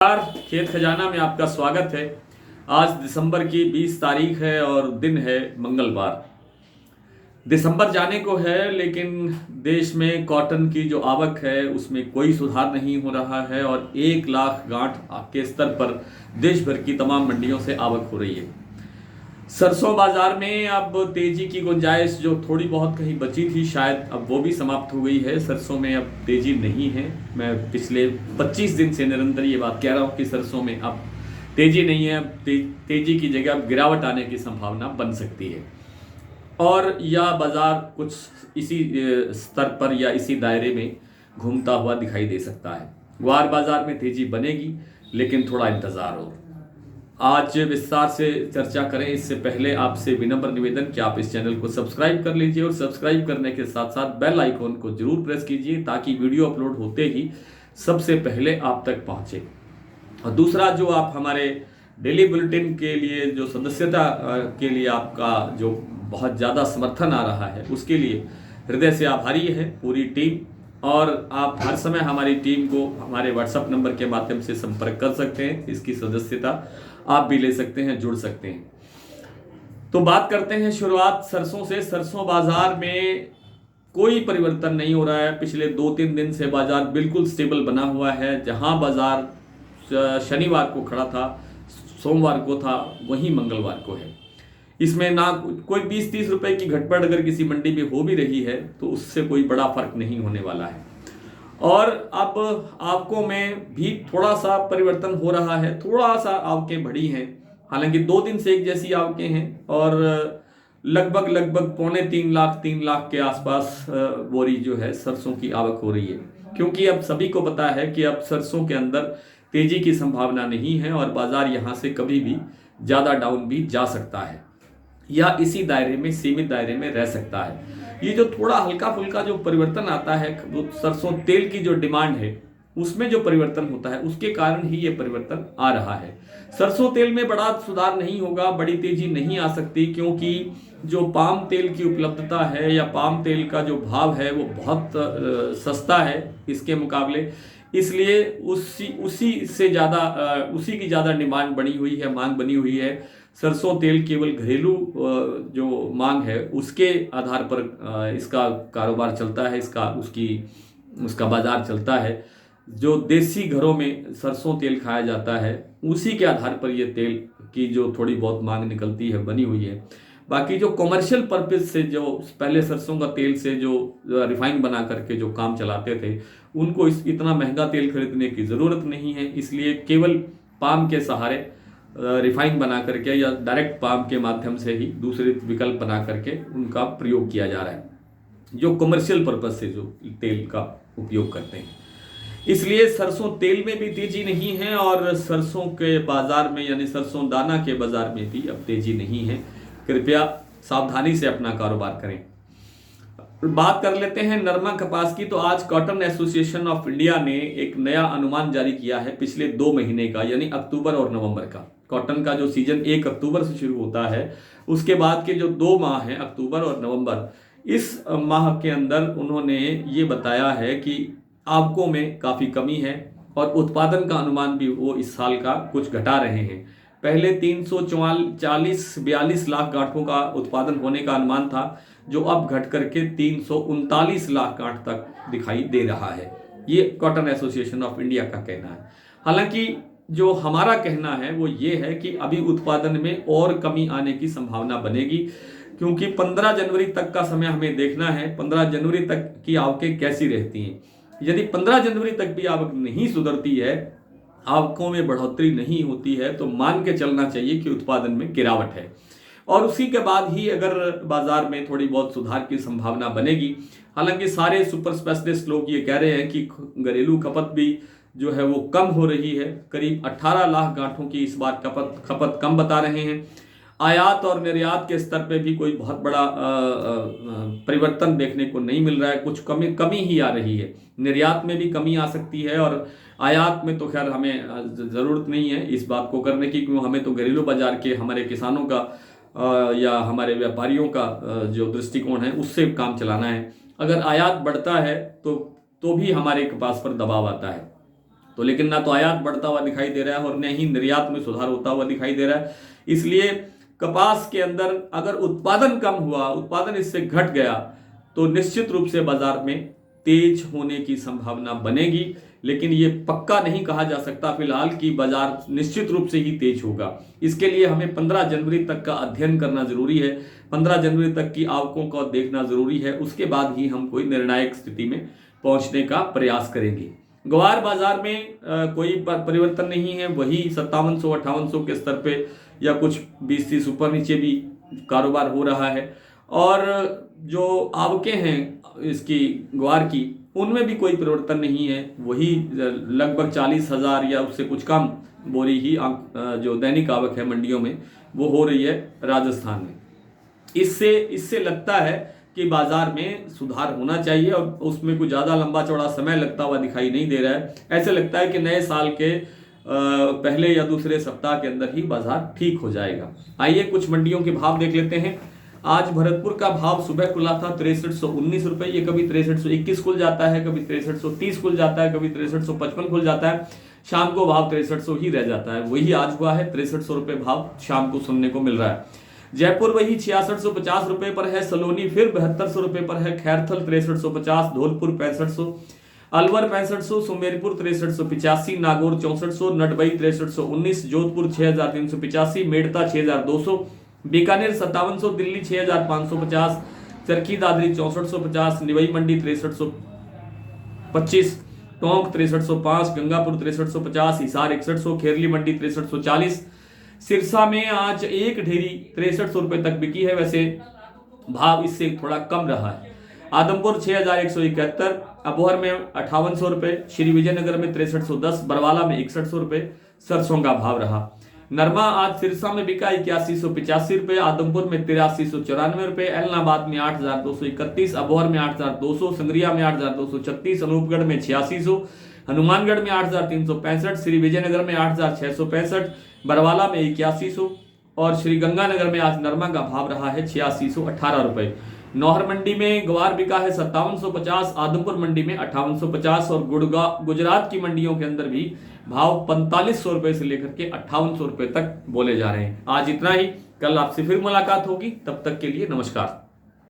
नमस्कार, खेत खजाना में आपका स्वागत है। आज दिसंबर की 20 तारीख है और दिन है मंगलवार। दिसंबर जाने को है, लेकिन देश में कॉटन की जो आवक है उसमें कोई सुधार नहीं हो रहा है और 1 लाख गांठ के स्तर पर देश भर की तमाम मंडियों से आवक हो रही है। सरसों बाजार में अब तेजी की गुंजाइश जो थोड़ी बहुत कहीं बची थी, शायद अब वो भी समाप्त हो गई है। सरसों में अब तेजी नहीं है। मैं पिछले 25 दिन से निरंतर ये बात कह रहा हूँ कि सरसों में अब तेजी नहीं है। अब तेजी की जगह अब गिरावट आने की संभावना बन सकती है और यह बाजार कुछ इसी स्तर पर या इसी दायरे में घूमता हुआ दिखाई दे सकता है। ग्वार बाजार में तेजी बनेगी, लेकिन थोड़ा इंतजार हो। आज विस्तार से चर्चा करें इससे पहले आपसे विनम्र निवेदन कि आप इस चैनल को सब्सक्राइब कर लीजिए और सब्सक्राइब करने के साथ साथ बेल आइकॉन को जरूर प्रेस कीजिए ताकि वीडियो अपलोड होते ही सबसे पहले आप तक पहुंचे। और दूसरा, जो आप हमारे डेली बुलेटिन के लिए जो सदस्यता के लिए आपका जो बहुत ज़्यादा समर्थन आ रहा है, उसके लिए हृदय से आभारी है पूरी टीम। और आप हर समय हमारी टीम को हमारे व्हाट्सएप नंबर के माध्यम से संपर्क कर सकते हैं। इसकी सदस्यता आप भी ले सकते हैं, जुड़ सकते हैं। तो बात करते हैं शुरुआत सरसों से। सरसों बाजार में कोई परिवर्तन नहीं हो रहा है। पिछले 2-3 दिन से बाजार बिल्कुल स्टेबल बना हुआ है। जहां बाजार शनिवार को खड़ा था, सोमवार को था, वहीं मंगलवार को है। इसमें ना कोई 20-30 रुपए की घटपट अगर किसी मंडी में हो भी रही है तो उससे कोई बड़ा फर्क नहीं होने वाला है। और अब आवकों में भी थोड़ा सा परिवर्तन हो रहा है। थोड़ा सा आवकें बढ़ी हैं, हालांकि 2 दिन से एक जैसी आवकें हैं और लगभग 3.25 लाख के आसपास बोरी जो है सरसों की आवक हो रही है। क्योंकि अब सभी को पता है कि अब सरसों के अंदर तेजी की संभावना नहीं है और बाजार यहां से कभी भी ज्यादा डाउन भी जा सकता है या इसी दायरे में, सीमित दायरे में रह सकता है। ये जो थोड़ा हल्का फुल्का जो परिवर्तन आता है, वो सरसों तेल की जो डिमांड है उसमें जो परिवर्तन होता है, उसके कारण ही ये परिवर्तन आ रहा है। सरसों तेल में बड़ा सुधार नहीं होगा, बड़ी तेजी नहीं आ सकती, क्योंकि जो पाम तेल की उपलब्धता है या पाम तेल का जो भाव है वो बहुत सस्ता है इसके मुकाबले। इसलिए उसी की ज्यादा डिमांड बनी हुई है, मांग बनी हुई है। सरसों तेल केवल घरेलू जो मांग है उसके आधार पर इसका कारोबार चलता है, उसका बाजार चलता है। जो देसी घरों में सरसों तेल खाया जाता है उसी के आधार पर ये तेल की जो थोड़ी बहुत मांग निकलती है, बनी हुई है। बाकी जो कॉमर्शियल पर्पज से जो पहले सरसों का तेल से जो रिफाइन बना करके जो काम चलाते थे, उनको इतना महंगा तेल खरीदने की ज़रूरत नहीं है। इसलिए केवल पाम के सहारे रिफाइन बना करके या डायरेक्ट पाम के माध्यम से ही दूसरे विकल्प बना करके उनका प्रयोग किया जा रहा है, जो कमर्शियल पर्पज से जो तेल का उपयोग करते हैं। इसलिए सरसों तेल में भी तेजी नहीं है और सरसों के बाजार में यानी सरसों दाना के बाजार में भी अब तेजी नहीं है। कृपया सावधानी से अपना कारोबार करें। बात कर लेते हैं नरमा कपास की। तो आज कॉटन एसोसिएशन ऑफ इंडिया ने एक नया अनुमान जारी किया है पिछले 2 महीने का, यानी अक्टूबर और नवंबर का। कॉटन का जो सीजन 1 अक्टूबर से शुरू होता है, उसके बाद के जो 2 माह हैं, अक्टूबर और नवंबर, इस माह के अंदर उन्होंने ये बताया है कि आवकों में काफ़ी कमी है और उत्पादन का अनुमान भी वो इस साल का कुछ घटा रहे हैं। पहले 342 लाख गांठों का उत्पादन होने का अनुमान था, जो अब घट करके 339 लाख गांठ तक दिखाई दे रहा है। ये कॉटन एसोसिएशन ऑफ इंडिया का कहना है। हालांकि जो हमारा कहना है वो ये है कि अभी उत्पादन में और कमी आने की संभावना बनेगी, क्योंकि 15 जनवरी तक का समय हमें देखना है। 15 जनवरी तक की आवकें कैसी रहती हैं। यदि 15 जनवरी तक भी आवक नहीं सुधरती है, आवकों में बढ़ोतरी नहीं होती है, तो मान के चलना चाहिए कि उत्पादन में गिरावट है और उसी के बाद ही अगर बाजार में थोड़ी बहुत सुधार की संभावना बनेगी। हालांकि सारे सुपर स्पेशलिस्ट लोग ये कह रहे हैं कि घरेलू खपत भी जो है वो कम हो रही है। करीब 18 लाख गांठों की इस बार खपत कम बता रहे हैं। आयात और निर्यात के स्तर पे भी कोई बहुत बड़ा परिवर्तन देखने को नहीं मिल रहा है। कुछ कमी ही आ रही है। निर्यात में भी कमी आ सकती है और आयात में तो खैर हमें ज़रूरत नहीं है इस बात को करने की, क्योंकि हमें तो घरेलू बाजार के हमारे किसानों का या हमारे व्यापारियों का जो दृष्टिकोण है उससे काम चलाना है। अगर आयात बढ़ता है तो भी हमारे पास पर दबाव आता है। तो लेकिन ना तो आयात बढ़ता हुआ दिखाई दे रहा है और न ही निर्यात में सुधार होता हुआ दिखाई दे रहा है। इसलिए कपास के अंदर अगर उत्पादन कम हुआ, उत्पादन इससे घट गया, तो निश्चित रूप से बाजार में तेज होने की संभावना बनेगी। लेकिन ये पक्का नहीं कहा जा सकता फिलहाल कि बाजार निश्चित रूप से ही तेज होगा। इसके लिए हमें 15 जनवरी तक का अध्ययन करना जरूरी है, 15 जनवरी तक की आवकों को देखना जरूरी है, उसके बाद ही हम कोई निर्णायक स्थिति में पहुंचने का प्रयास करेंगे। ग्वार बाजार में कोई परिवर्तन नहीं है, वही 5700-5800 के स्तर पे या कुछ 20-30 ऊपर नीचे भी कारोबार हो रहा है। और जो आवकें हैं इसकी ग्वार की, उनमें भी कोई परिवर्तन नहीं है, वही लगभग 40,000 या उससे कुछ कम बोरी ही जो दैनिक आवक है मंडियों में वो हो रही है राजस्थान में। इससे लगता है कि बाजार में सुधार होना चाहिए और उसमें कुछ ज़्यादा लंबा चौड़ा समय लगता हुआ दिखाई नहीं दे रहा है। ऐसे लगता है कि नए साल के पहले या दूसरे सप्ताह के अंदर ही बाजार ठीक हो जाएगा। आइए कुछ मंडियों के भाव देख लेते हैं। आज भरतपुर का भाव सुबह खुला था 6319 रुपए। ये कभी 6321 खुल जाता है, कभी 6330 खुल जाता है, कभी 6355 खुल जाता है। शाम को भाव 6300 ही रह जाता है। वही आज हुआ है, 6300 रुपए भाव शाम को सुनने को मिल रहा है। जयपुर वही 6650 रुपए पर है, सलोनी फिर 7200 रुपए पर है, खैरथल 6350, धौलपुर 6500, अलवर 6500, सुमेरपुर 6385, नागौर 6400, नटबई 6319, जोधपुर 6385, मेड़ता 6200, बीकानेर 5700, दिल्ली 6550, चरखी दादरी 6450, निवई मंडी 6325, टोंक 6305, गंगापुर 6350, हिसार 6100, खेरली मंडी 6340। सिरसा में आज एक ढेरी 6300 रुपए तक बिकी है, वैसे भाव इससे थोड़ा कम रहा है। आदमपुर 6171, अबोहर में 5800 रुपए, श्री विजयनगर में 6310, बरवाला में 6100 रुपए सरसों का भाव रहा। नरमा आज सिरसा में बिका 8185 रुपए, आदमपुर में 8394 रुपए, एलनाबाद में 8231, अबोहर में 8200, संग्रिया में 8236, अनूपगढ़ में 8600, हनुमानगढ़ में 8365, श्री विजयनगर में 8665, बरवाला में 8100 और श्री गंगानगर में आज नरमा का भाव रहा है 8618 रुपए। नौहर मंडी में ग्वार बिका है 5750, आदमपुर मंडी में 5850 और गुजरात की मंडियों के अंदर भी भाव 4500 रुपए से लेकर के 5800 रुपए तक बोले जा रहे हैं। आज इतना ही, कल आपसे फिर मुलाकात होगी, तब तक के लिए नमस्कार।